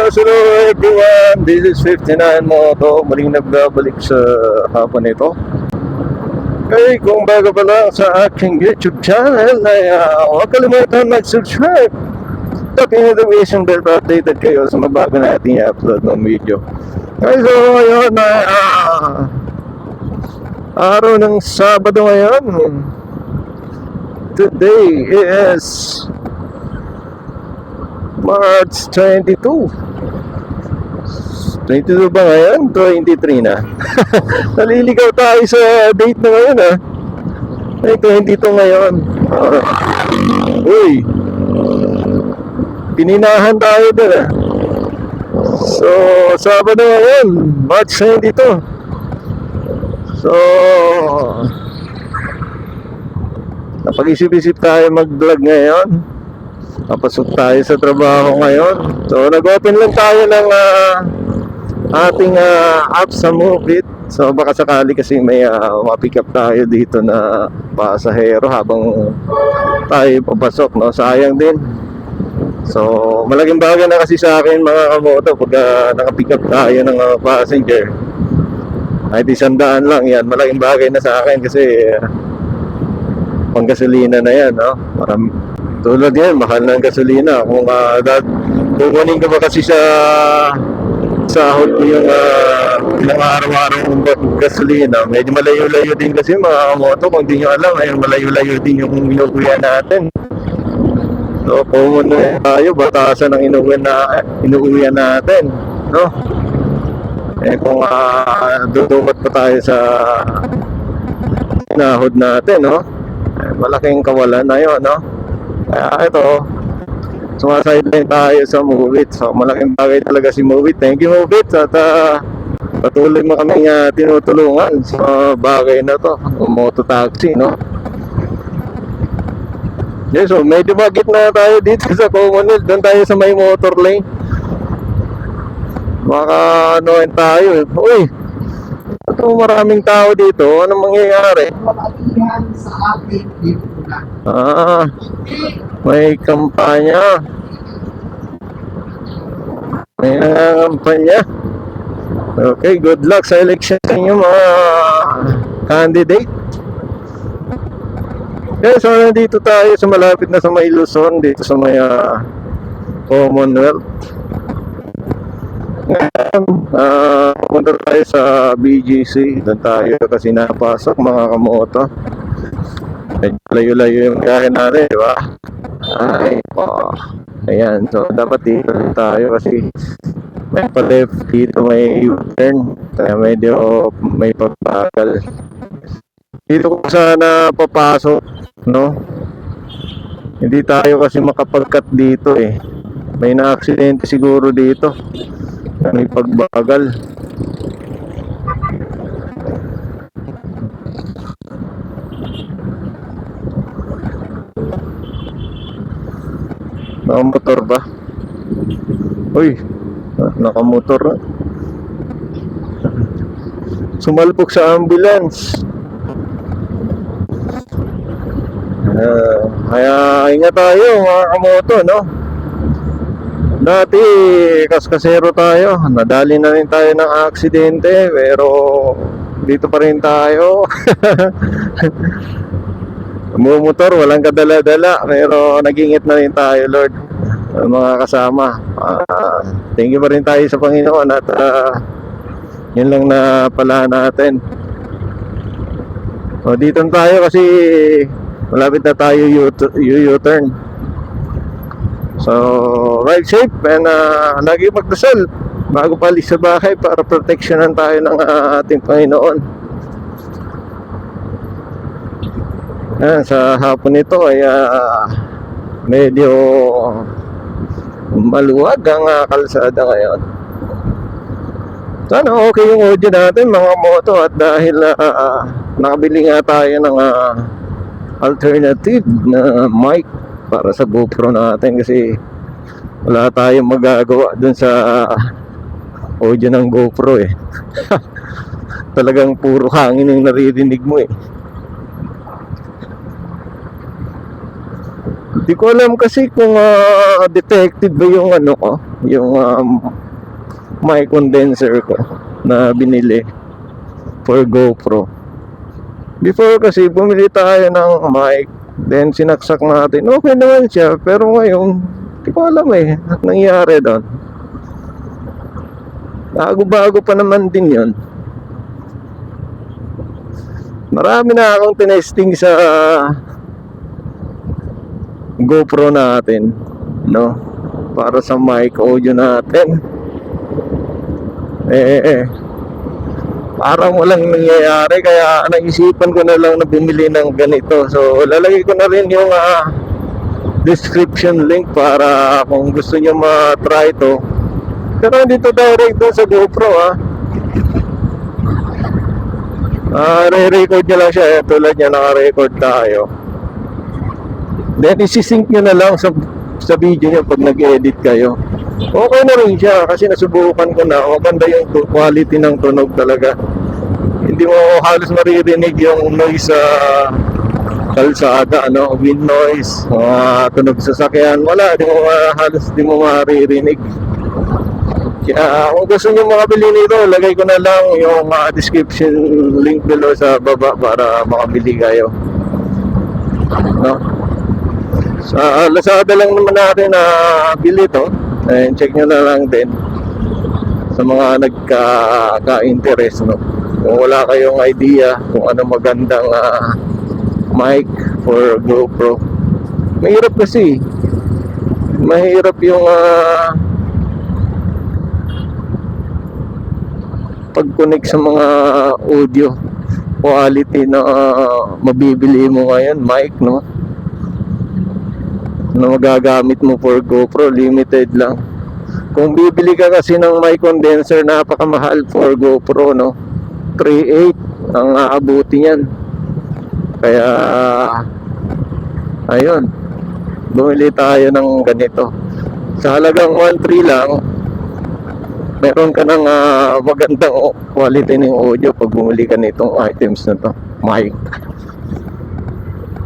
Hello everyone, this is 59 Moto. Muling nagbabalik sa hapon ito. Kaya kung bago pa lang sa aking YouTube channel ay huwag kalimutan mag-subscribe. Talking Innovation Bell para updated kayo sa mabago natin i-upload ng video. Kaya so ayun na araw ng Sabado ngayon. Today is March 22. 22 ba ngayon? 23 na. Naliligaw tayo sa date na ngayon Ay, 22 ngayon. Uy, pininahan tayo doon So, Sabado ngayon, March 22. So, napag-isip-isip tayo mag-vlog ngayon. Papasok tayo sa trabaho ngayon. So, nag-open lang tayo ng ating app sa Move It. So, baka sakali kasi may mapick up tayo dito na pasahero habang tayo papasok, no? Sayang din. So, malaking bagay na kasi sa akin mga kamoto pag nakapick up tayo ng passenger. Kahit 100 lang yan, malaking bagay na sa akin kasi panggasolina na yan, no? Tulad yan, mahal ng gasolina. Kung kukunin ka ba kasi sa sahod ko yung araw-araw gasolina, medyo malayo-layo din kasi mga kamoto. Kung di nyo alam, ay malayo-layo din yung inuuwian natin. So, common na tayo, batasan ang inuuwian natin, no? Eh kung dudumot pa tayo sa sinahod natin, no? Malaking kawalan na yun, no? Kaya ito, sumasideline tayo sa Move It. So, malaking bagay talaga si Move It. Thank you, Move It. At patuloy mo kaming tinutulungan sa bagay na to, moto taxi, no? Yes, so medyo magit na tayo dito sa Commonwealth. Doon tayo sa may motor lane. Baka anoin tayo. Uy, ito maraming tao dito. Anong mangyayari? May kampanya. May kampanya. Okay, good luck sa election sa inyo mga candidate. Okay, so nandito tayo sa malapit na sa may Luzon, dito sa may Commonwealth. Pumunta tayo sa BGC. Doon tayo kasi napasok mga kamoto. Medyo layo-layo yung biyahe natin, di ba? Ay, ayan, so dapat dito tayo kasi may pa-left dito, may U-turn, kaya medyo may pagbagal. Dito ko sana papasok, no? Hindi tayo kasi makapag-cut dito may na-aksidente siguro dito, may pagbagal. Nakamotor ba? Uy, nakamotor na. Sumalpok sa ambulance. Kaya ingat tayo mga kamoto, no? Dati kaskasero tayo, nadali na rin tayo ng aksidente, pero dito pa rin tayo. Mumotor, walang kadala-dala, pero nag-ingat na rin tayo, Lord, mga kasama. Thank you pa rin tayo sa Panginoon at yun lang na pala natin. So, dito tayo kasi malapit na tayo U-turn. So, ride safe and lagi magdasal bago palis sa bahay para proteksyonan tayo ng ating Panginoon. Sa hapon nito ay medyo maluwag ang kalsada ngayon. Sana okay yung audio natin mga moto, at dahil nakabili nga tayo ng alternative na mic para sa GoPro natin kasi wala tayong magagawa dun sa audio ng GoPro Talagang puro hangin yung naririnig mo Hindi ko alam kasi kung detected ba yung ano ko, yung mic condenser ko na binili for GoPro. Before kasi bumili tayo ng mic, then sinaksak natin, okay naman siya, pero ngayon hindi ko alam nangyari doon. Bago-bago pa naman din yun. Marami na akong tinesting sa GoPro natin, no? Para sa mic audio natin. Parang walang nangyayari, kaya naisipan ko na lang na bumili ng ganito. So lalagay ko na rin yung description link para kung gusto nyo ma-try to. Pero hindi to direct doon sa GoPro re-record nyo lang siya, tulad niya naka-record tayo. Then isi-sync nyo na lang sa video nyo pag nag-edit kayo. Okay na rin siya kasi nasubukan ko na. Maganda yung quality ng tunog talaga. Hindi mo halos maririnig yung noise sa kalsada, wind noise, tunog sa sasakyan. Wala, halos di mo maririnig. Kaya kung gusto nyo makabili nito, lagay ko na lang yung description link below sa baba para makabili kayo, no? Sa Lazada lang naman natin na bili to. And check nyo na lang din sa mga nagka-interest, no? Kung wala kayong idea kung ano magandang mic for GoPro. Mahirap kasi. Mahirap yung pag-connect sa mga audio quality na mabibili mo ngayon, mic, no? Na magagamit mo for GoPro, limited lang. Kung bibili ka kasi ng mic condenser, napakamahal for GoPro, no? 3.8 ang aabuti niyan. Kaya ayun, bumili tayo ng ganito. Sa halagang 1.3 lang, meron ka ng magandang quality ng audio pag bumili ka nitong items na to, mic.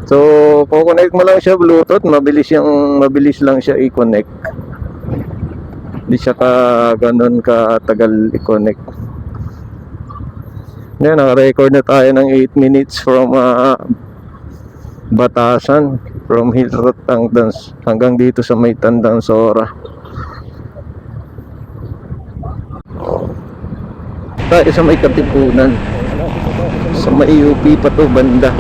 So, connect mo lang siya Bluetooth, mabilis lang siya i-connect. Hindi siya ganun katagal i-connect. Yan, naka-record na tayo ng 8 minutes from Batasan, from Hilrot hanggang dito sa may Tandang Sora. Tayo sa may Katipunan, sa may UP pa to banda.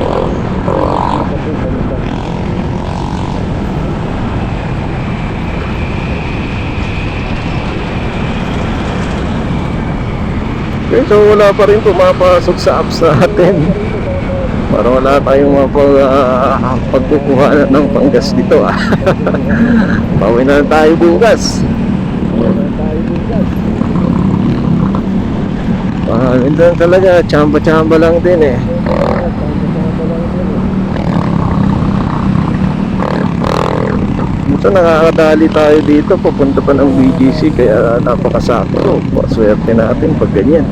Okay, so wala pa rin pumapasok sa apps natin. Para wala tayong pagkukuha ng panggas dito Pauwi na tayo bukas. Minsan talaga, tsamba-tsamba lang din Minsan nakakadali tayo dito, papunta pa ng BGC, kaya napakasakto. Paswerte natin pag ganyan.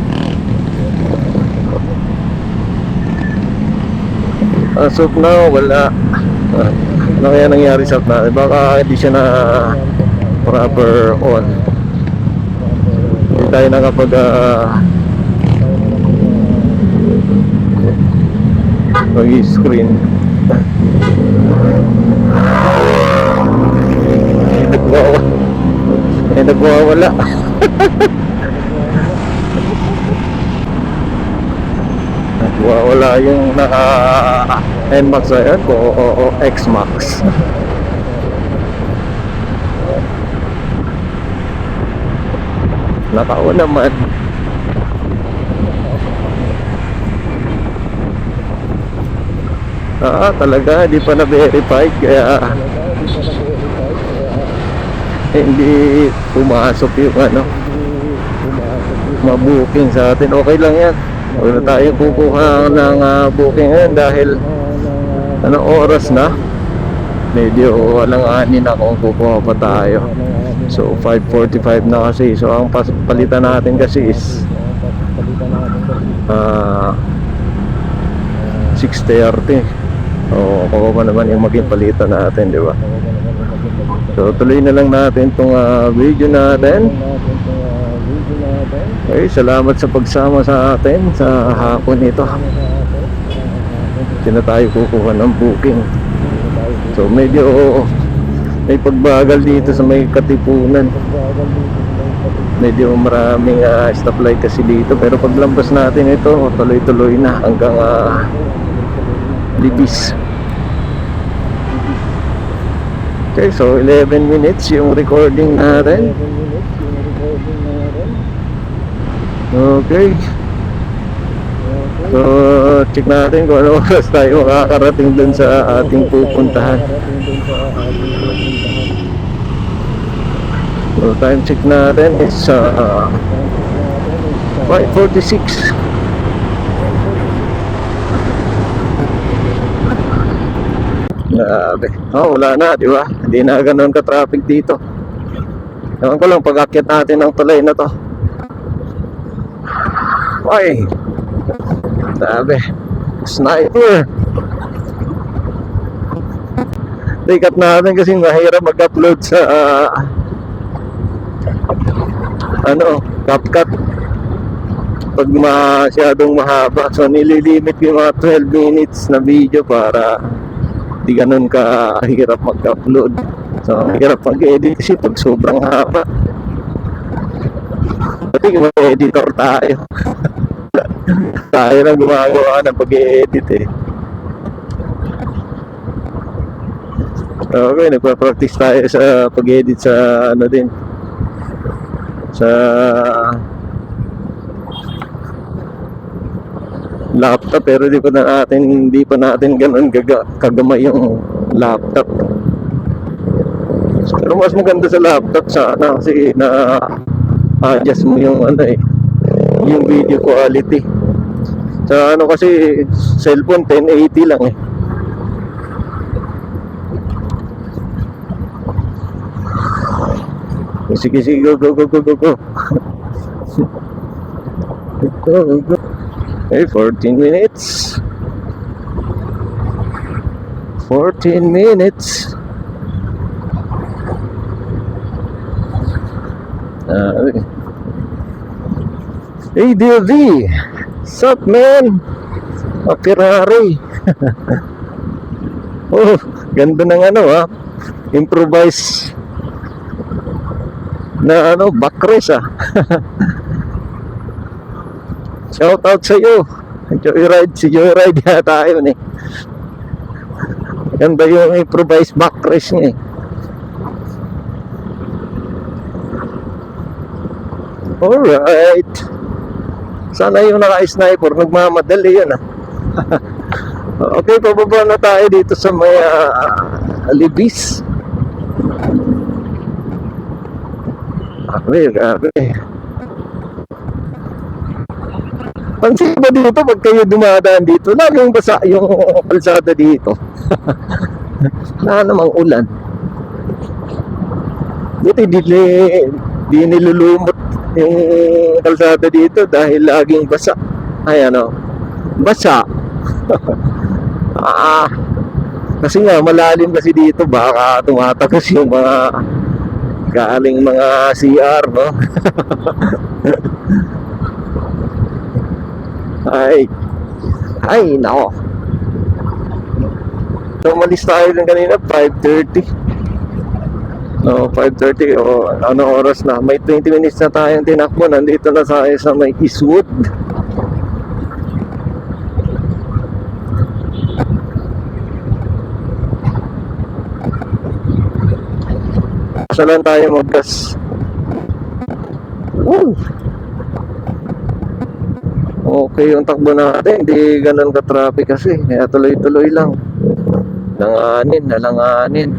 As of now, wala. Ano kaya nangyari sa app natin? Baka hindi siya na proper on. Hindi tayo nakapag mag-screen. Nagwawala. Nagwawala yung NMAX na yan o XMAX. Nakao naman. Talaga hindi pa na-verified, kaya hindi pumasok yung ma-booking sa atin. Okay lang yan, huwag na tayo kukuha ng booking ngayon dahil anong oras na, medyo walang-ani na kung kukuha pa tayo. So 5:45 na kasi. So ang palitan natin kasi is 6:30. O, kuha pa naman yung maging palitan natin, di ba? So tuloy na lang natin itong video natin. Okay, salamat sa pagsama sa atin sa hapon ito. Hindi na tayo kukuha ng booking. So medyo may pagbagal dito sa may Katipunan. Medyo maraming stoplight kasi dito, pero paglampas natin ito, tuloy-tuloy na hanggang Libis. Okay, so 11 minutes yung recording natin. Okay. So, check natin kung ano oras tayo makakarating dun sa ating pupuntahan. So, time check natin is 5:46. Grabe. Oh, wala na, di ba? Hindi na ganoon ka-traffic dito. Ewan ko lang, pag-akyat natin ang tulay na to. Ay, grabe. Sniper. Tikat natin kasi mahirap mag-upload sa CapCut pag masyadong mahaba. So nililimit yung mga 12 minutes na video para di ganun ka hirap mag-upload. So hirap mag-edit kasi pag sobrang haba. Pati kung editor tayo tayo lang gumagawa ng pag-edit eh. Okay, nagpa-practice tayo sa pag-edit sa sa laptop, pero hindi pa natin ganoon kagamay yung laptop. Pero mas maganda sa laptop sana kasi na adjust mo yung yung video quality. Sa kasi cellphone 1080 lang eh. Sige, go. Go. Okay, 14 minutes. 14 minutes. Hey, DLD. Sup, man? A Ferrari. Oh, ganda ng improvise na backrest Shout out sa iyo. Si Joyride yata yun eh. Ganda yung improvised backrest niya eh. Alright. Sana yung naka-sniper nagmamadali yun Okay, pababa na tayo dito sa may Libis. Grabe. Pansin ba dito pag kayo dumadaan dito, laging basa yung kalsada dito. Wala namang ulan. Dito di nilulumot yung kalsada dito dahil laging basa. Ay basa. Kasi nga malalim kasi dito, baka tumatagos yung mga galing mga CR, no? Ay, nako. So, umalis tayo din kanina, 5:30. No, 5:30. Ano oras na? May 20 minutes na tayong tinakbo. Nandito na tayo sa may Eastwood. Saan tayo mag-gas? Okay yung takbo natin, hindi ganun ka-traffic kasi, kaya tuloy-tuloy lang. Nalanganin.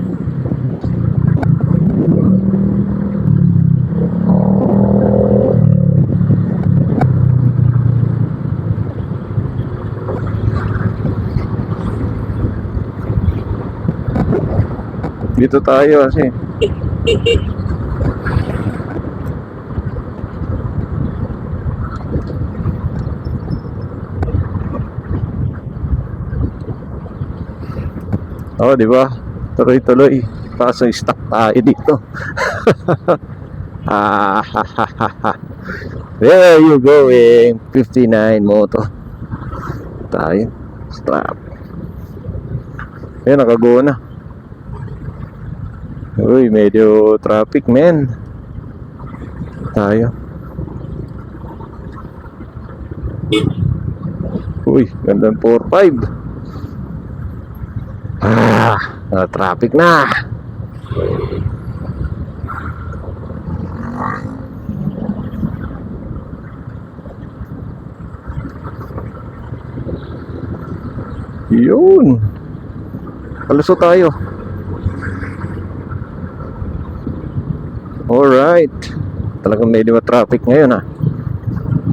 Dito tayo kasi. Oh, di ba? Tuloy-tuloy. Kaso stuck tayo dito. Where are you going? 59 moto. Tayo. Stop. Ayan, nakago na. Uy, medyo traffic, men. Tayo. Uy, gandang 4-5. Traffic na. Yun. Kalusot tayo. Alright. Talagang medyo traffic ngayon,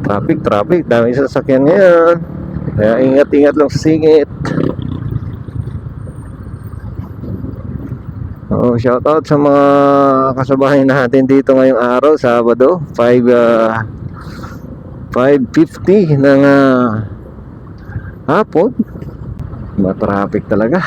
Traffic. Dami sasakyan ngayon. Kaya ingat-ingat lang sa singit. Shoutout sa mga kasabahay natin dito ngayong araw, Sabado, 5:50 ng hapon. Matraffic talaga.